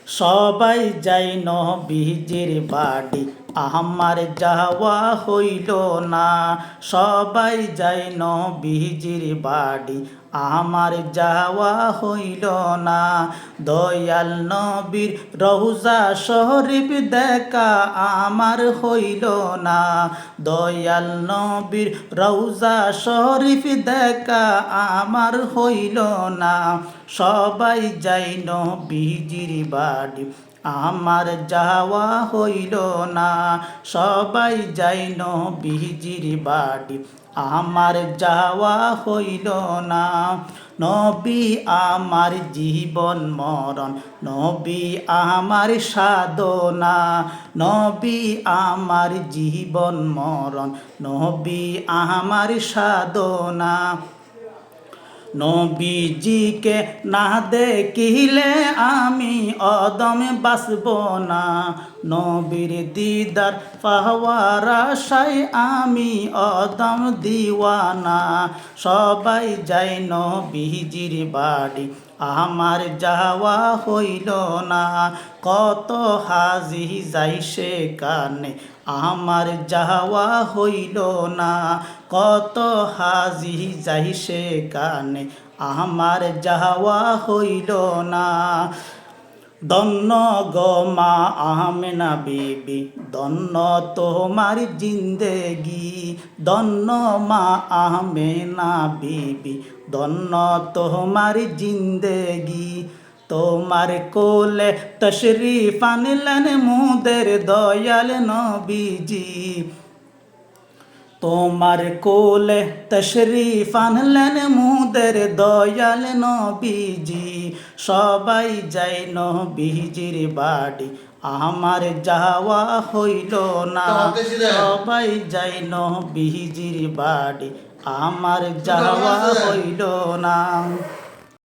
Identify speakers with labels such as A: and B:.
A: সবাই যাই নবীজির বাড়ি, আমার যাওয়া হইল না। সবাই যাই নবীজির বাড়ি, আমার যাওয়া হইল না। দয়াল নবীর রওজা শরীফ দেখা আমার হইল না। দয়াল নবীর রওজা শরীফ দেখা আমার হইল না। সবাই যাই নবীজির বাড়ি, আমার যাওয়া হইল না। সবাই যাই নবীজির বাড়ি, আমার যাওয়া হইল না। নবী আমার জীবন মরণ, নবী আমার সাধনা। নবী আমার জীবন মরণ, নবী আমার সাধনা। নবীজিকে না দেখিলে আমি অদম বাসব না। নবীর দিদার পাওয়ার আশায় আমি অদম দিওয়ানা। সবাই যাই নবীজির বাড়ি, আমার যাওয়া হইল না। কত হাজি যাই সেখানে, আমার যাওয়া হইল না। কত হাজি যাই সেখানে, আমার যাওয়া হইল না। ধন্য গো মা আমেনা বিবি, ধন্য তোমার জিন্দেগি। ধন্য মা আমেনা বিবি, ধন্য তোমার জিন্দেগি। তোমার কোলে তশরিফ আনলেন মোদের দয়াল নবীজি। তোমার কোলে তশরিফ আনলেন মোদের দয়াল নবীজি। সবাই যাই নবীজির বাড়ি, আমার যাওয়া হইল না। সবাই যাই নবীজির বাড়ি, আমার যাওয়া হইল না।